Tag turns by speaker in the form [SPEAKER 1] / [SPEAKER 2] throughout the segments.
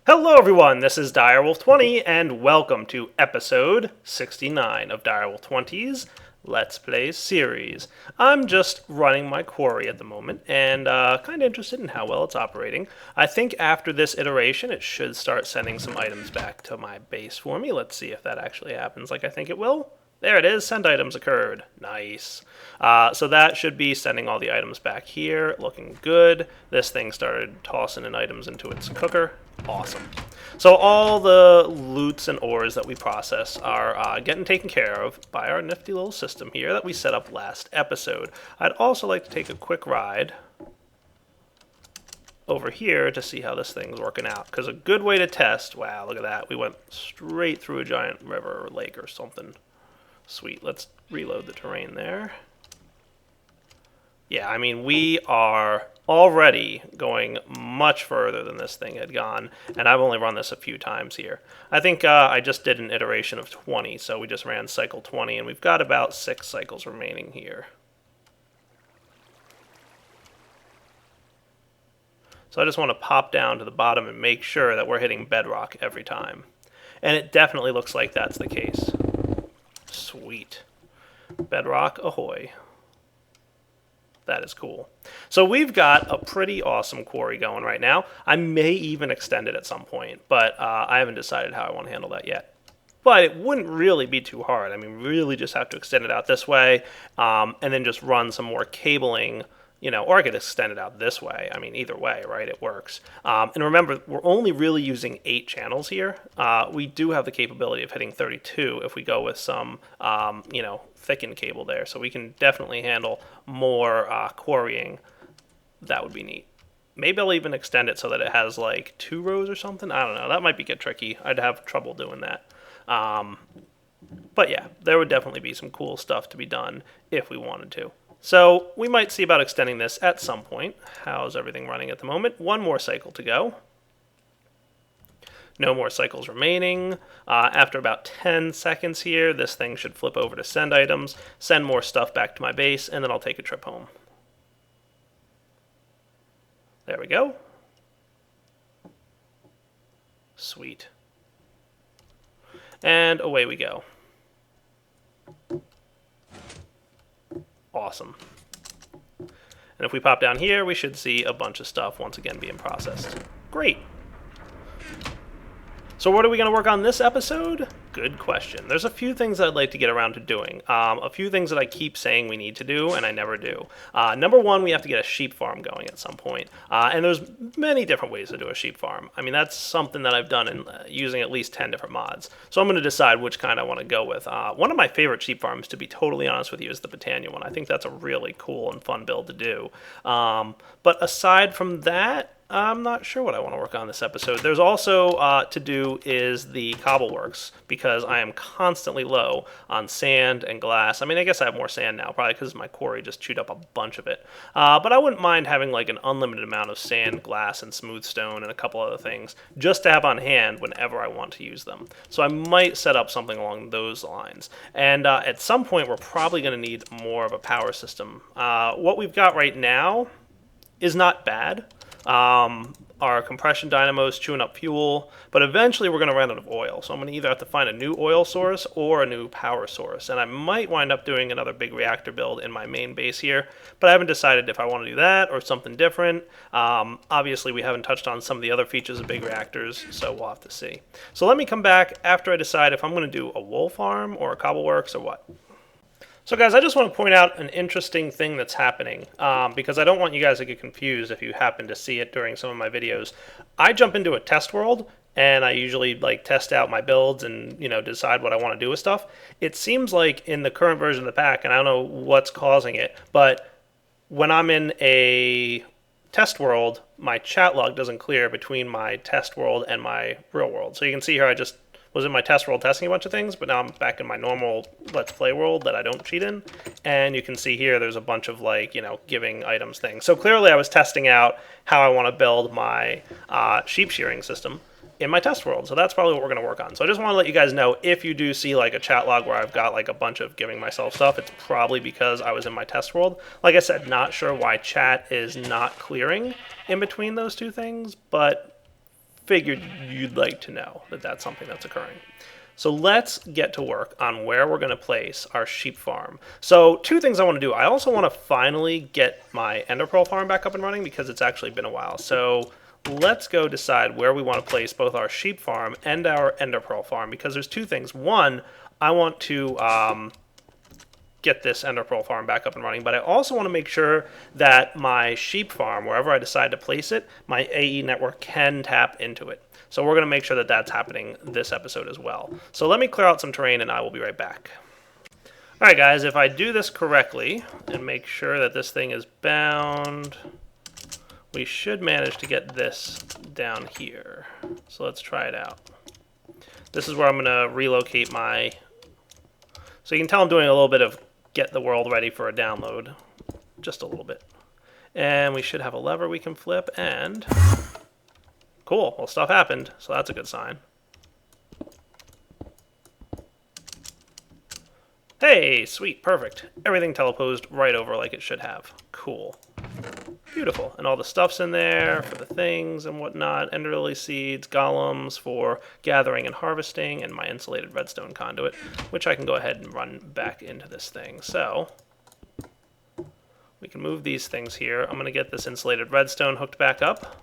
[SPEAKER 1] Hello everyone, this is Direwolf20 and welcome to episode 69 of Direwolf20's Let's Play series. I'm just running my quarry at the moment and kind of interested in how well it's operating. I think after this iteration it should start sending some items back to my base for me. Let's see if that actually happens like I think it will. There it is, send items occurred. Nice. So that should be sending all the items back here, looking good. This thing started tossing in items into its cooker. Awesome. So all the loots and ores that we process are getting taken care of by our nifty little system here that we set up last episode. I'd also like to take a quick ride over here to see how this thing's working out, because a good way to test, wow, look at that, we went straight through a giant river or lake or something. Sweet, let's reload the terrain there. Yeah, I mean, we are already going much further than this thing had gone, and I've only run this a few times here. I think I just did an iteration of 20, so we just ran cycle 20, and we've got about 6 cycles remaining here. So I just want to pop down to the bottom and make sure that we're hitting bedrock every time. And it definitely looks like that's the case. Sweet. Bedrock ahoy. That is cool. So we've got a pretty awesome quarry going right now. I may even extend it at some point, but I haven't decided how I want to handle that yet. But it wouldn't really be too hard. I mean, we really just have to extend it out this way, and then just run some more cabling, or I could extend it out this way. I mean, either way, right? It works. And remember, we're only really using 8 channels here. We do have the capability of hitting 32 if we go with some, thickened cable there. So we can definitely handle more quarrying. That would be neat. Maybe I'll even extend it so that it has like 2 rows or something. I don't know. That might get tricky. I'd have trouble doing that. But yeah, there would definitely be some cool stuff to be done if we wanted to. So we might see about extending this at some point. How's everything running at the moment? 1 more cycle to go. No more cycles remaining. After about 10 seconds here, this thing should flip over to send items, send more stuff back to my base, and then I'll take a trip home. There we go. Sweet. And away we go. Awesome. And if we pop down here, we should see a bunch of stuff once again being processed. Great. So what are we going to work on this episode? Good question. There's a few things I'd like to get around to doing. A few things that I keep saying we need to do, and I never do. Number one, we have to get a sheep farm going at some point. And there's many different ways to do a sheep farm. I mean, that's something that I've done in using at least 10 different mods. So I'm going to decide which kind I want to go with. One of my favorite sheep farms, to be totally honest with you, is the Britannia one. I think that's a really cool and fun build to do. But aside from that, I'm not sure what I want to work on this episode. There's also to do is the cobbleworks, because I am constantly low on sand and glass. I mean, I guess I have more sand now, probably because my quarry just chewed up a bunch of it. But I wouldn't mind having like an unlimited amount of sand, glass, and smooth stone and a couple other things just to have on hand whenever I want to use them. So I might set up something along those lines. And at some point, we're probably going to need more of a power system. What we've got right now is not bad. Our compression dynamo is chewing up fuel, but eventually we're going to run out of oil. So I'm going to either have to find a new oil source or a new power source. And I might wind up doing another big reactor build in my main base here, but I haven't decided if I want to do that or something different. Obviously, we haven't touched on some of the other features of big reactors, so we'll have to see. So let me come back after I decide if I'm going to do a wool farm or a cobbleworks or what. So guys, I just want to point out an interesting thing that's happening, because I don't want you guys to get confused if you happen to see it during some of my videos. I jump into a test world, and I usually test out my builds and decide what I want to do with stuff. It seems like in the current version of the pack, and I don't know what's causing it, but when I'm in a test world, my chat log doesn't clear between my test world and my real world. So you can see here I just was in my test world testing a bunch of things, but now I'm back in my normal Let's Play world that I don't cheat in. And you can see here there's a bunch of giving items things. So clearly I was testing out how I want to build my sheep shearing system in my test world. So that's probably what we're going to work on. So I just want to let you guys know, if you do see a chat log where I've got a bunch of giving myself stuff, it's probably because I was in my test world. Like I said, not sure why chat is not clearing in between those two things, but figured you'd like to know that that's something that's occurring. So let's get to work on where we're going to place our sheep farm. So two things I want to do. I also want to finally get my ender pearl farm back up and running because it's actually been a while. So let's go decide where we want to place both our sheep farm and our ender pearl farm, because there's two things. One, I want to get this ender pearl farm back up and running, but I also want to make sure that my sheep farm, wherever I decide to place it, my AE network can tap into it. So we're going to make sure that that's happening this episode as well. So let me clear out some terrain and I will be right back. All right, guys, if I do this correctly and make sure that this thing is bound, we should manage to get this down here. So let's try it out. This is where I'm going to relocate my... So you can tell I'm doing a little bit of get the world ready for a download. Just a little bit. And we should have a lever we can flip, and... Cool, well, stuff happened, so that's a good sign. Hey, sweet, perfect. Everything teleposed right over like it should have. Cool. Beautiful. And all the stuff's in there for the things and whatnot. Ender lily seeds, golems for gathering and harvesting, and my insulated redstone conduit, which I can go ahead and run back into this thing. So we can move these things here. I'm going to get this insulated redstone hooked back up.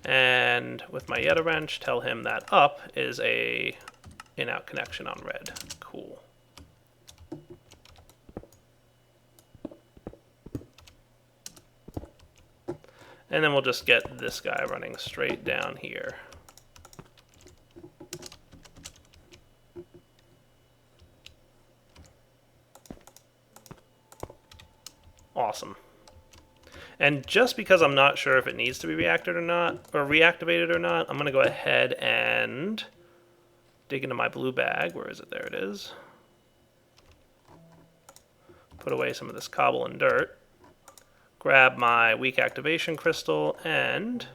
[SPEAKER 1] And with my Yeta wrench, tell him that up is a in-out connection on red. Cool. And then we'll just get this guy running straight down here. Awesome. And just because I'm not sure if it needs to be reactivated or not, I'm going to go ahead and dig into my blue bag. Where is it? There it is. Put away some of this cobble and dirt. Grab my weak activation crystal, and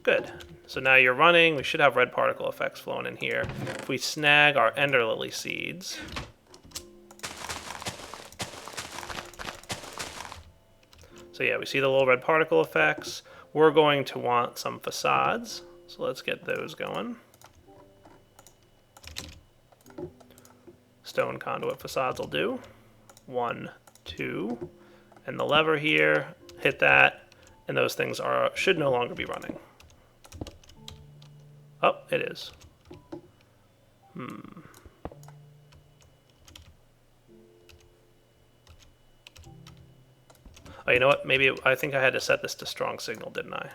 [SPEAKER 1] good. So now you're running. We should have red particle effects flowing in here. If we snag our ender lily seeds... So yeah, we see the little red particle effects. We're going to want some facades, so let's get those going. Stone conduit facades will do. 1, 2, and the lever here, hit that, and those things should no longer be running. Oh, it is. Oh, you know what? Maybe I think I had to set this to strong signal, didn't I?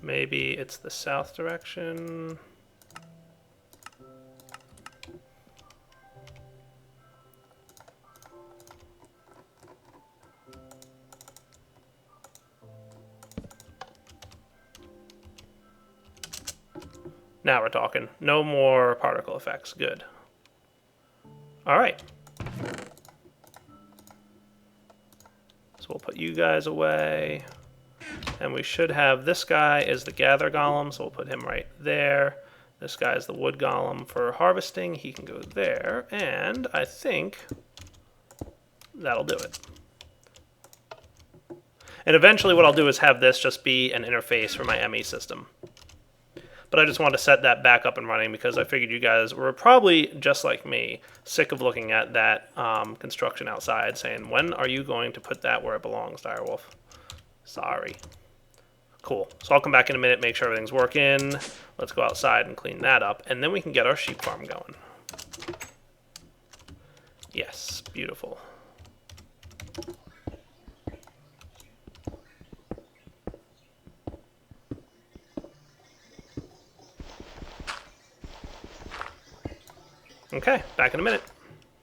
[SPEAKER 1] Maybe it's the south direction. Now we're talking. No more particle effects. Good. All right. So we'll put you guys away. And we should have this guy is the gather golem, so we'll put him right there. This guy is the wood golem for harvesting. He can go there. And I think that'll do it. And eventually what I'll do is have this just be an interface for my ME system. But I just wanted to set that back up and running because I figured you guys were probably, just like me, sick of looking at that construction outside saying, when are you going to put that where it belongs, Direwolf? Sorry. Cool. So I'll come back in a minute, make sure everything's working. Let's go outside and clean that up, and then we can get our sheep farm going. Yes, beautiful. Okay, back in a minute.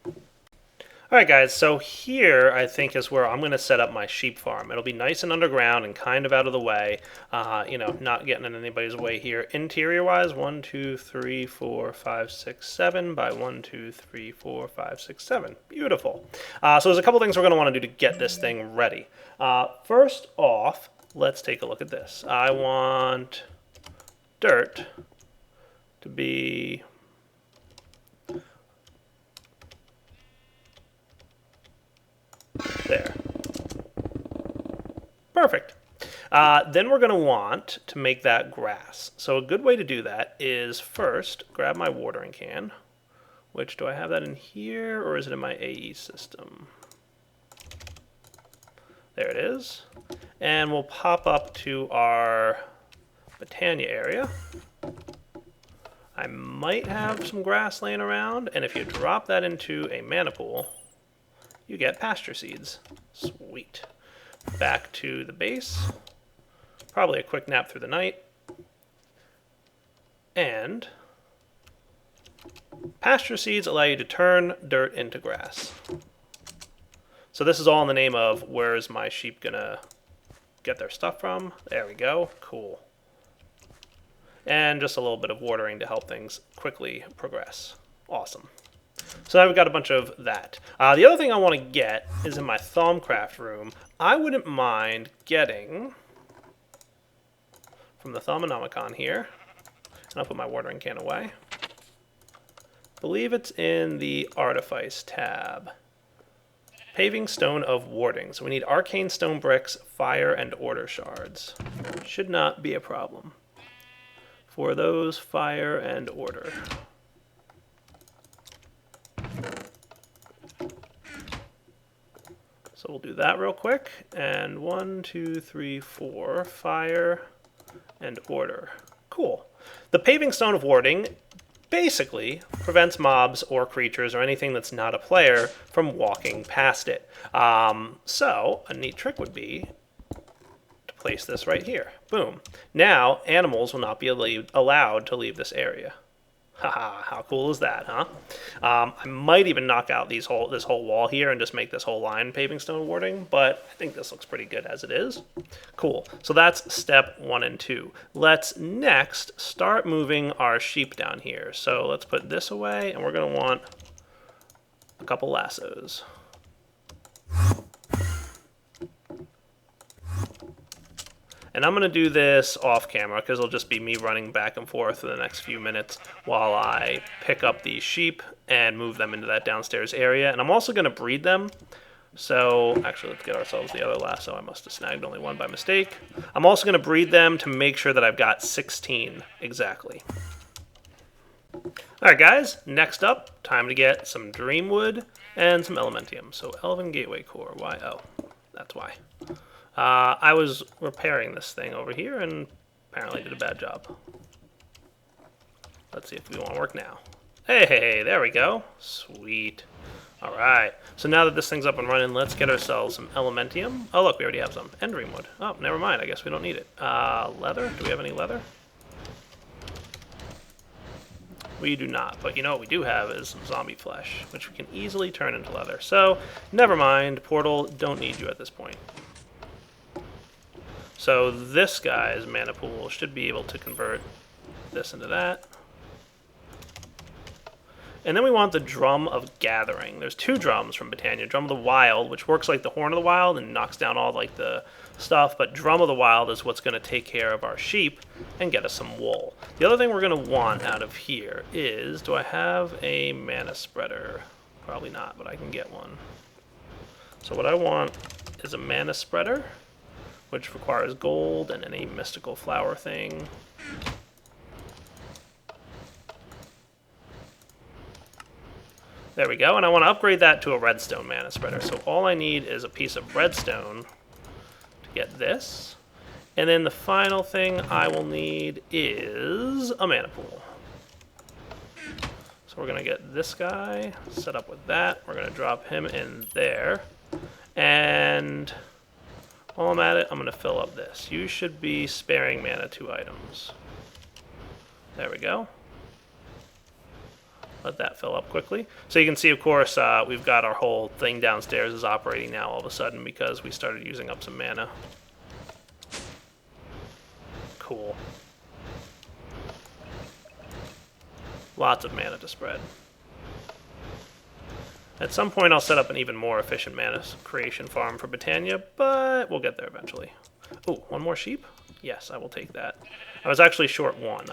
[SPEAKER 1] All right, guys, so here I think is where I'm going to set up my sheep farm. It'll be nice and underground and kind of out of the way, you know, not getting in anybody's way here. Interior-wise, 1, 2, 3, 4, 5, 6, 7 by 1, 2, 3, 4, 5, 6, 7. Beautiful. So there's a couple things we're going to want to do to get this thing ready. First off, let's take a look at this. I want dirt to be There. Perfect. Then we're going to want to make that grass. So a good way to do that is first grab my watering can, which do I have that in here or is it in my AE system? There it is. And we'll pop up to our Botania area. I might have some grass laying around, and if you drop that into a mana pool, you get pasture seeds. Sweet. Back to the base. Probably a quick nap through the night. And pasture seeds allow you to turn dirt into grass. So this is all in the name of where's my sheep gonna get their stuff from. There we go. Cool. And just a little bit of watering to help things quickly progress. Awesome. So now we've got a bunch of that. The other thing I want to get is in my Thaumcraft room. I wouldn't mind getting from the Thaumonomicon here, and I'll put my watering can away. I believe it's in the Artifice tab. Paving Stone of Warding. So we need Arcane Stone Bricks, Fire, and Order Shards. Should not be a problem. For those, Fire and Order. So we'll do that real quick. And 1, 2, 3, 4, Fire and Order. Cool. The Paving Stone of Warding basically prevents mobs or creatures or anything that's not a player from walking past it. So a neat trick would be to place this right here. Boom. Now animals will not be allowed to leave this area. Haha, how cool is that, huh? I might even knock out this whole wall here and just make this whole line paving stone warding, but I think this looks pretty good as it is. Cool. So that's step 1 and 2. Let's next start moving our sheep down here. So let's put this away, and we're going to want a couple lassos. And I'm going to do this off camera because it'll just be me running back and forth for the next few minutes while I pick up these sheep and move them into that downstairs area. And I'm also going to breed them. So actually, let's get ourselves the other lasso. I must have snagged only one by mistake. I'm also going to breed them to make sure that I've got 16 exactly. All right, guys, next up, time to get some Dreamwood and some Elementium. So Elven Gateway Core, why? Oh, that's why. I was repairing this thing over here and apparently did a bad job. Let's see if we want to work now. Hey, there we go. Sweet. All right. So now that this thing's up and running, let's get ourselves some Elementium. Oh, look, we already have some. And Dreamwood. Oh, never mind. I guess we don't need it. Leather? Do we have any leather? We do not, but you know what we do have is some zombie flesh, which we can easily turn into leather. So, never mind. Portal, don't need you at this point. So this guy's mana pool should be able to convert this into that. And then we want the Drum of Gathering. There's 2 drums from Botania. Drum of the Wild, which works like the Horn of the Wild and knocks down all like the stuff, but Drum of the Wild is what's going to take care of our sheep and get us some wool. The other thing we're going to want out of here is, do I have a mana spreader? Probably not, but I can get one. So what I want is a mana spreader, which requires gold and any mystical flower thing. There we go, and I want to upgrade that to a redstone mana spreader. So all I need is a piece of redstone to get this. And then the final thing I will need is a mana pool. So we're going to get this guy set up with that. We're going to drop him in there. And while I'm at it, I'm going to fill up this. You should be sparing mana 2 items. There we go. Let that fill up quickly. So you can see, of course, we've got our whole thing downstairs is operating now all of a sudden because we started using up some mana. Cool. Lots of mana to spread. At some point, I'll set up an even more efficient mana creation farm for Botania, but we'll get there eventually. Oh, 1 more sheep? Yes, I will take that. I was actually short 1.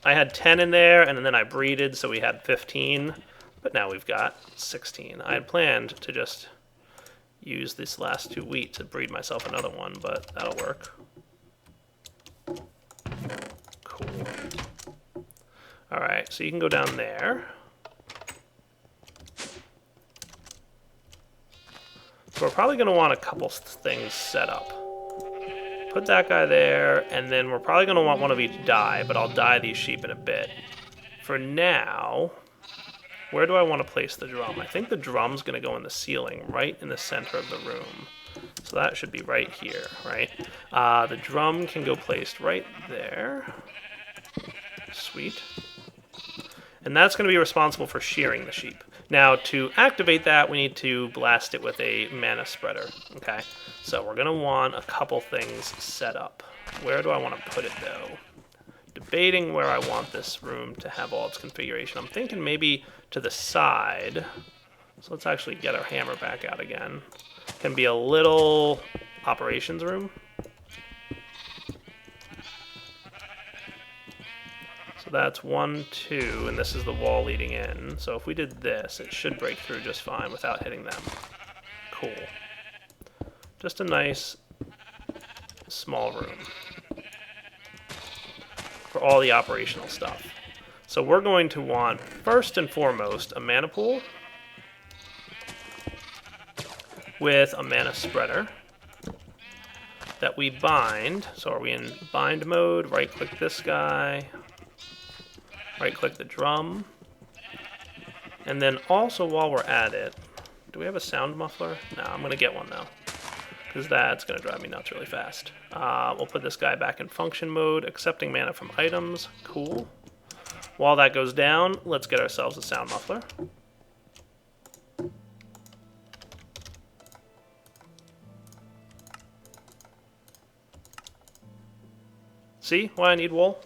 [SPEAKER 1] I had 10 in there, and then I breeded, so we had 15, but now we've got 16. I had planned to just use this last 2 wheat to breed myself another one, but that'll work. Cool. Alright, so you can go down there. So we're probably going to want a couple things set up. Put that guy there, and then we're probably going to want one of each dye, but I'll dye these sheep in a bit. For now, where do I want to place the drum? I think the drum's going to go in the ceiling, right in the center of the room. So that should be right here, right? The drum can go placed right there. Sweet. And that's going to be responsible for shearing the sheep. Now, to activate that, we need to blast it with a mana spreader, okay? So we're going to want a couple things set up. Where do I want to put it, though? Debating where I want this room to have all its configuration. I'm thinking maybe to the side. So let's actually get our hammer back out again. Can be a little operations room. So that's 1, 2, and this is the wall leading in. So if we did this, it should break through just fine without hitting them. Cool. Just a nice small room for all the operational stuff. So we're going to want, first and foremost, a mana pool with a mana spreader that we bind. So are we in bind mode? Right-click this guy. Right-click the drum. And then also while we're at it, do we have a sound muffler? No, I'm going to get one though, because that's going to drive me nuts really fast. We'll put this guy back in function mode, accepting mana from items. Cool. While that goes down, let's get ourselves a sound muffler. See why I need wool?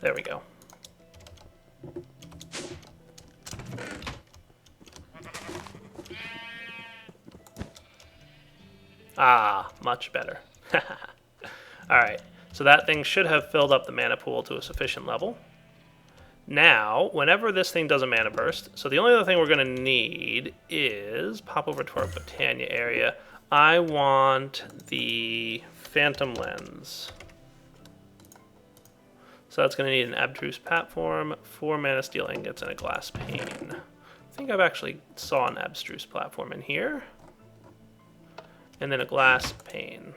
[SPEAKER 1] There we go. Ah, much better. Alright, so that thing should have filled up the mana pool to a sufficient level. Now, whenever this thing does a mana burst, so the only other thing we're going to need is pop over to our Botania area. I want the Phantom Lens. So that's going to need an Abstruse Platform, 4 Mana Steel Ingots, and a Glass Pane. I think I've actually saw an Abstruse Platform in here. And then a Glass Pane.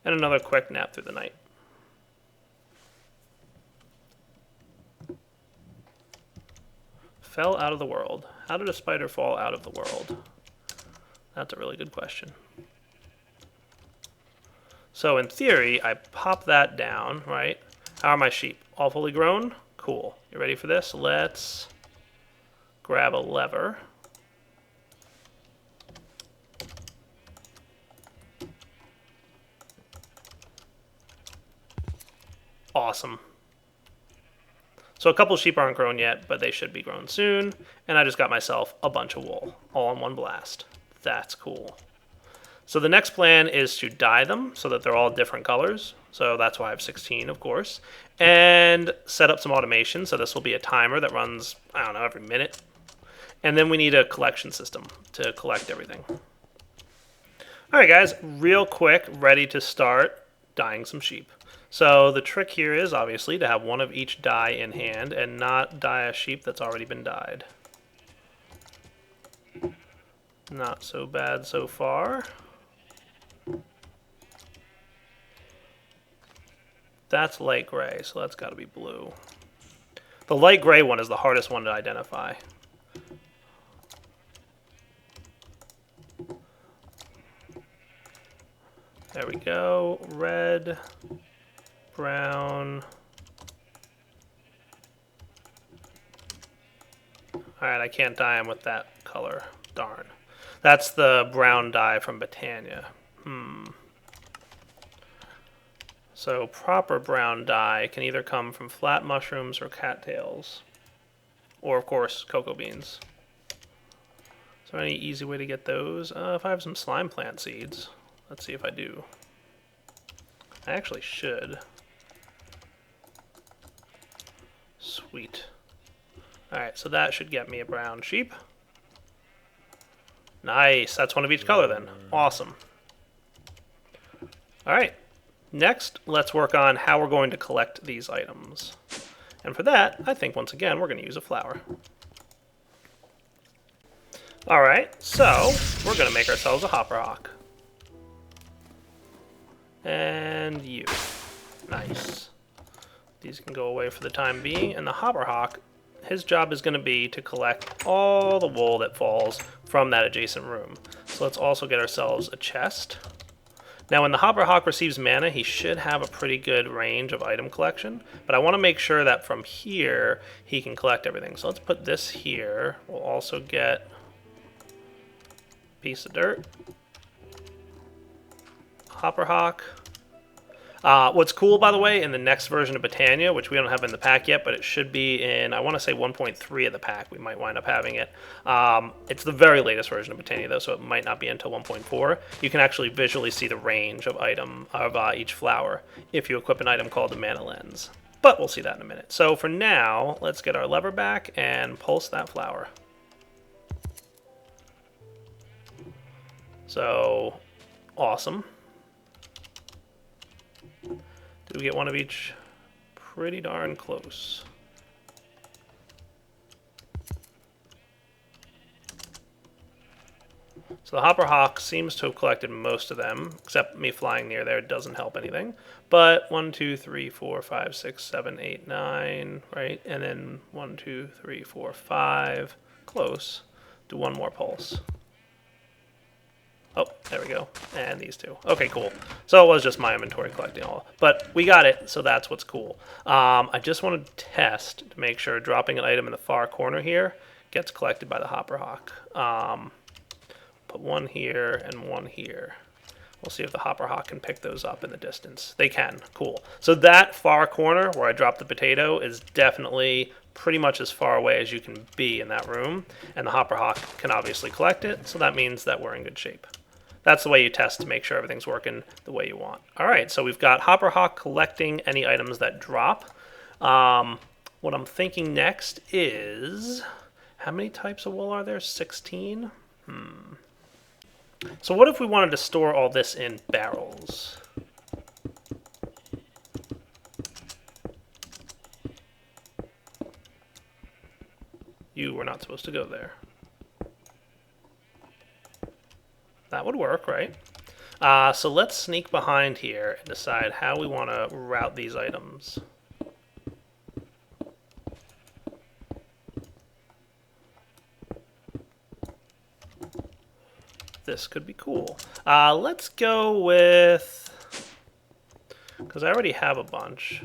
[SPEAKER 1] And another quick nap through the night. Fell out of the world. How did a spider fall out of the world? That's a really good question. So in theory, I pop that down, right? How are my sheep? All fully grown? Cool. You ready for this? Let's grab a lever. Awesome. So a couple sheep aren't grown yet, but they should be grown soon. And I just got myself a bunch of wool, all in one blast. That's cool. So the next plan is to dye them so that they're all different colors. So that's why I have 16, of course. And set up some automation. So this will be a timer that runs, I don't know, every minute. And then we need a collection system to collect everything. All right, guys, real quick, ready to start dyeing some sheep. So the trick here is obviously to have one of each dye in hand and not dye a sheep that's already been dyed. Not so bad so far. That's light gray, so that's got to be blue. The light gray one is the hardest one to identify. There we go. Red. Brown. Alright, I can't dye them with that color. Darn. That's the brown dye from Botania. So proper brown dye can either come from flat mushrooms or cattails, or of course cocoa beans. Is there any easy way to get those? If I have some slime plant seeds, let's see if I do. I actually should. Sweet. Alright, so that should get me a brown sheep. Nice, that's one of each color then. Awesome. Alright, next let's work on how we're going to collect these items. And for that, I think once again we're going to use a flower. Alright, so we're going to make ourselves a hopper hawk. And you. Nice. These can go away for the time being, and the hopper hawk, his job is going to be to collect all the wool that falls from that adjacent room. So let's also get ourselves a chest. Now when the hopper hawk receives mana, he should have a pretty good range of item collection, but I want to make sure that from here he can collect everything. So let's put this here. We'll also get a piece of dirt. Hopper hawk. What's cool, by the way, in the next version of Britannia, which we don't have in the pack yet, but it should be in, I want to say 1.3 of the pack. We might wind up having it. It's the very latest version of Britannia, though, so it might not be until 1.4. You can actually visually see the range of each flower if you equip an item called the Mana Lens. But we'll see that in a minute. So for now, let's get our lever back and pulse that flower. So, awesome. Did we get one of each? Pretty darn close. So the hopper hawk seems to have collected most of them, except me flying near there doesn't help anything. But 1, 2, 3, 4, 5, 6, 7, 8, 9, right? And then 1, 2, 3, 4, 5. Close. Do one more pulse. Oh, there we go. And these two. Okay, cool. So it was just my inventory collecting all. But we got it, so that's what's cool. I just want to test to make sure dropping an item in the far corner here gets collected by the hopper hawk. Put one here and one here. We'll see if the hopper hawk can pick those up in the distance. They can. Cool. So that far corner where I dropped the potato is definitely pretty much as far away as you can be in that room. And the hopper hawk can obviously collect it, so that means that we're in good shape. That's the way you test to make sure everything's working the way you want. All right, so we've got hopper hawk collecting any items that drop. What I'm thinking next is, how many types of wool are there? 16? So what if we wanted to store all this in barrels? You were not supposed to go there. That would work, right? So let's sneak behind here and decide how we want to route these items. This could be cool. Let's go with, because I already have a bunch.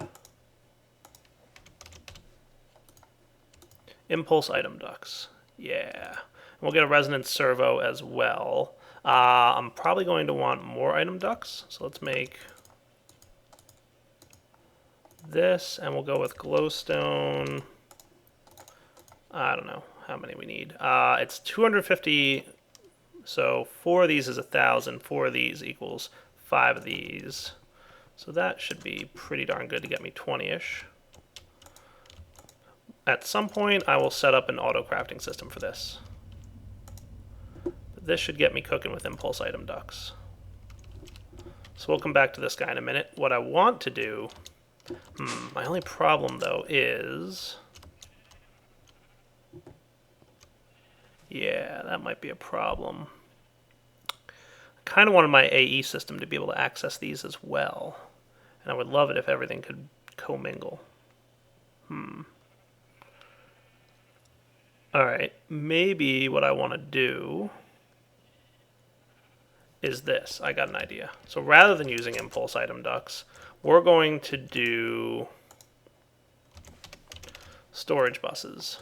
[SPEAKER 1] Impulse item ducts. Yeah. We'll get a resonance servo as well. I'm probably going to want more item ducts, so let's make this, and we'll go with glowstone. I don't know how many we need. It's 250, so 4 of these is 1,000. 4 of these equals 5 of these. So that should be pretty darn good to get me 20-ish. At some point, I will set up an auto-crafting system for this. This should get me cooking with impulse item ducts. So we'll come back to this guy in a minute. What I want to do, my only problem though is, yeah, that might be a problem. I kind of wanted my AE system to be able to access these as well. And I would love it if everything could commingle. Alright, maybe what I want to do is this. I got an idea. So rather than using impulse item ducts, we're going to do storage buses.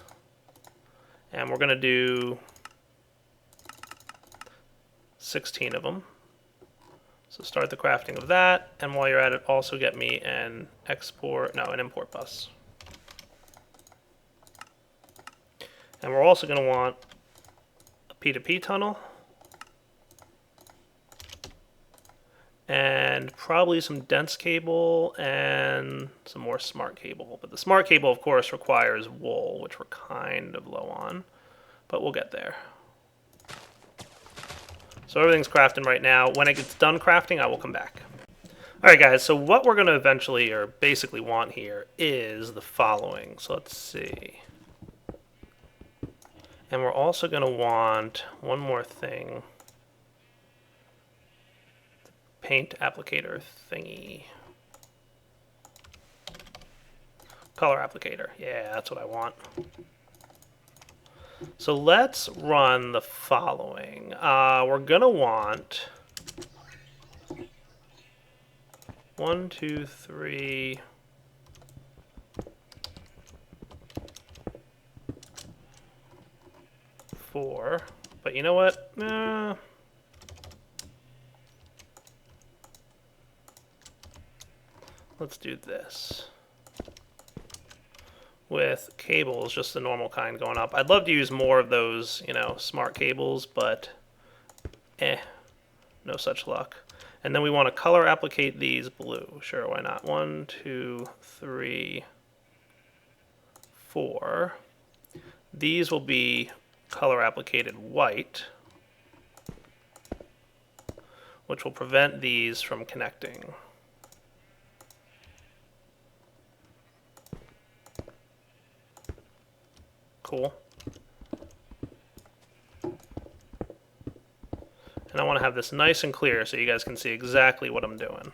[SPEAKER 1] And we're going to do 16 of them. So start the crafting of that, and while you're at it, also get me an import bus. And we're also going to want a P2P tunnel, and probably some dense cable and some more smart cable. But the smart cable, of course, requires wool, which we're kind of low on, but we'll get there. So everything's crafting right now. When it gets done crafting, I will come back. All right, guys, so what we're going to eventually, or basically want here, is the following. So let's see. And we're also going to want one more thing. Paint applicator thingy. Color applicator. Yeah, that's what I want. So let's run the following. We're going to want 1, 2, 3, 4. But you know what? Let's do this. With cables, just the normal kind going up. I'd love to use more of those, smart cables, but no such luck. And then we want to color applicate these blue. Sure, why not? 1, 2, 3, 4. These will be color applicated white, which will prevent these from connecting. Cool. And I want to have this nice and clear so you guys can see exactly what I'm doing.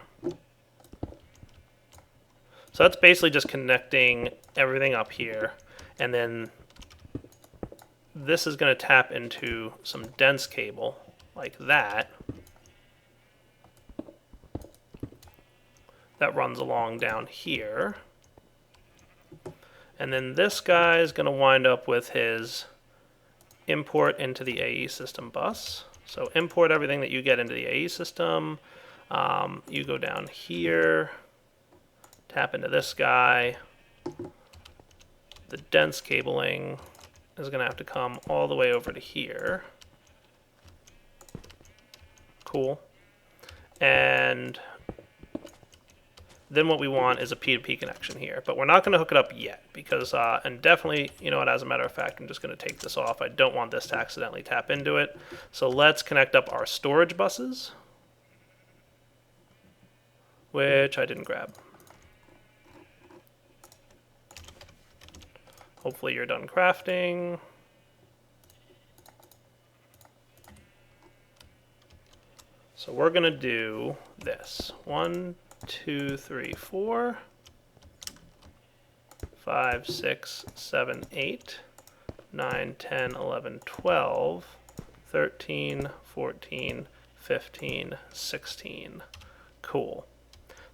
[SPEAKER 1] So that's basically just connecting everything up here. And then this is going to tap into some dense cable like that. That runs along down here. And then this guy is going to wind up with his import into the AE system bus. So import everything that you get into the AE system. You go down here, tap into this guy. The dense cabling is going to have to come all the way over to here. Cool. And then what we want is a P2P connection here. But we're not going to hook it up yet because, and definitely, as a matter of fact, I'm just going to take this off. I don't want this to accidentally tap into it. So let's connect up our storage buses, which I didn't grab. Hopefully you're done crafting. So we're going to do this. 1, 2, 3, 4, 5, 6, 7, 8, 9, 10, 11, 12, 13, 14, 15, 16. Cool.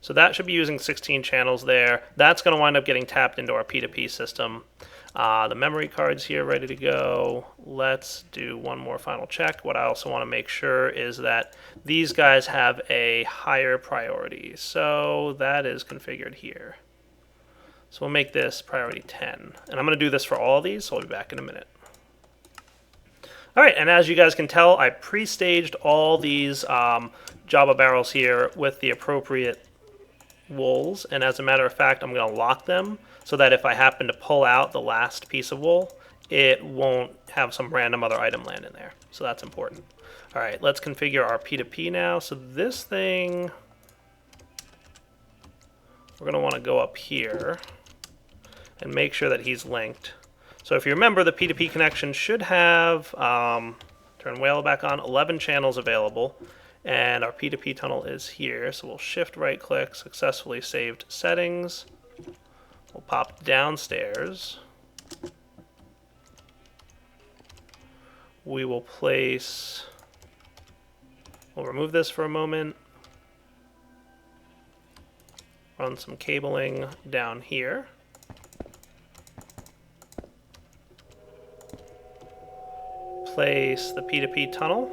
[SPEAKER 1] So that should be using 16 channels there. That's going to wind up getting tapped into our P2P system. The memory card's here ready to go. Let's do one more final check. What I also want to make sure is that these guys have a higher priority. So that is configured here. So we'll make this priority 10. And I'm going to do this for all of these, so I'll be back in a minute. All right, and as you guys can tell, I pre-staged all these Java barrels here with the appropriate wools. And as a matter of fact, I'm going to lock them so that if I happen to pull out the last piece of wool, it won't have some random other item land in there. So that's important. All right, let's configure our P2P now. So this thing, we're going to want to go up here and make sure that he's linked. So if you remember, the P2P connection should have, turn whale back on, 11 channels available. And our P2P tunnel is here. So we'll shift right click, successfully saved settings. We'll pop downstairs. We will place, we'll remove this for a moment. Run some cabling down here. Place the P2P tunnel.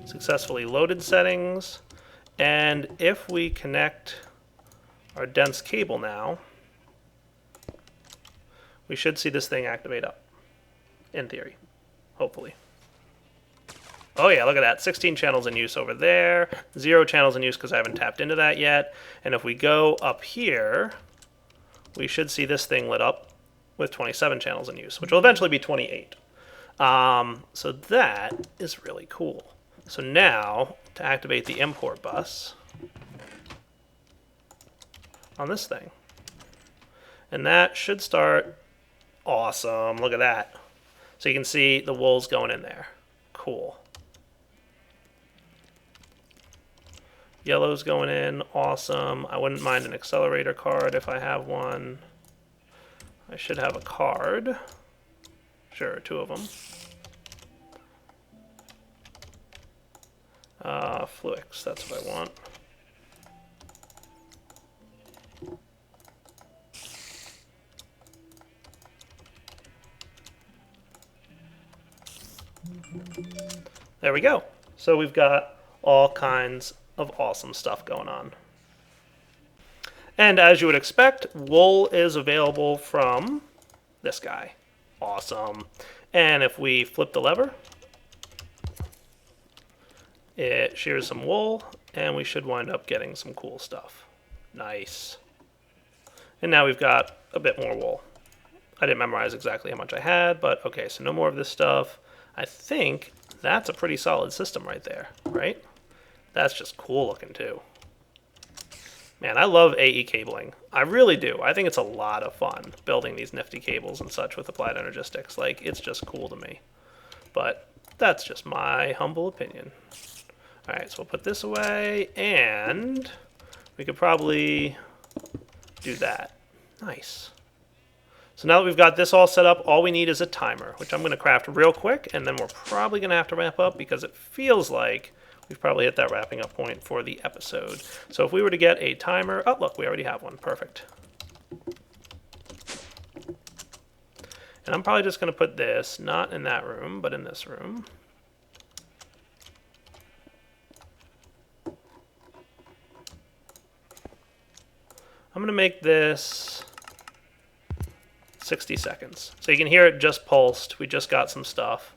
[SPEAKER 1] Successfully loaded settings. And if we connect our dense cable now, we should see this thing activate up, in theory, hopefully. Oh yeah, look at that, 16 channels in use over there, 0 channels in use because I haven't tapped into that yet. And if we go up here, we should see this thing lit up with 27 channels in use, which will eventually be 28. So that is really cool. So now, to activate the import bus on this thing, and that should start. Awesome, look at that. So you can see the wool's going in there. Cool. Yellow's going in, awesome. I wouldn't mind an accelerator card if I have one. I should have a card. Sure, 2 of them. Fluix, that's what I want. There we go. So we've got all kinds of awesome stuff going on. And as you would expect, wool is available from this guy. Awesome. And if we flip the lever, it shears some wool, and we should wind up getting some cool stuff. Nice. And now we've got a bit more wool. I didn't memorize exactly how much I had, but okay, so no more of this stuff. I think that's a pretty solid system right there, right? That's just cool looking too. Man, I love AE cabling. I really do. I think it's a lot of fun building these nifty cables and such with Applied Energistics. Like, it's just cool to me. But that's just my humble opinion. All right, so we'll put this away, and we could probably do that. Nice. So now that we've got this all set up, all we need is a timer, which I'm going to craft real quick, and then we're probably going to have to wrap up because it feels like we've probably hit that wrapping up point for the episode. So if we were to get a timer, oh look, we already have one, perfect. And I'm probably just going to put this, not in that room, but in this room. I'm going to make this 60 seconds. So you can hear it just pulsed. We just got some stuff.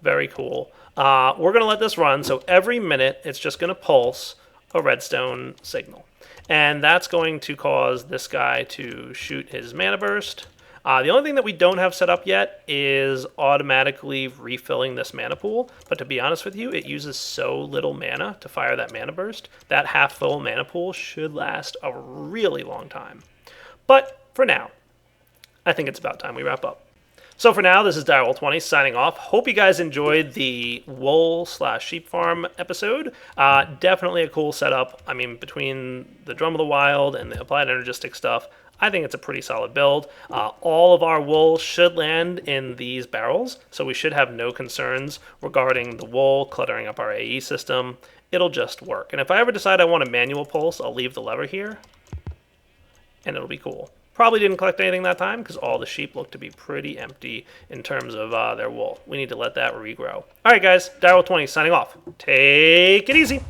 [SPEAKER 1] Very cool. We're going to let this run. So every minute, it's just going to pulse a redstone signal. And that's going to cause this guy to shoot his mana burst. The only thing that we don't have set up yet is automatically refilling this mana pool. But to be honest with you, it uses so little mana to fire that mana burst. That half full mana pool should last a really long time. But for now, I think it's about time we wrap up. So for now, this is Direwolf20 signing off. Hope you guys enjoyed the wool/sheep farm episode. Definitely a cool setup. I mean, between the Drum of the Wild and the Applied Energistic stuff, I think it's a pretty solid build. All of our wool should land in these barrels, so we should have no concerns regarding the wool cluttering up our AE system. It'll just work. And if I ever decide I want a manual pulse, I'll leave the lever here, and it'll be cool. Probably didn't collect anything that time because all the sheep look to be pretty empty in terms of their wool. We need to let that regrow. All right, guys, Direwolf20 signing off. Take it easy.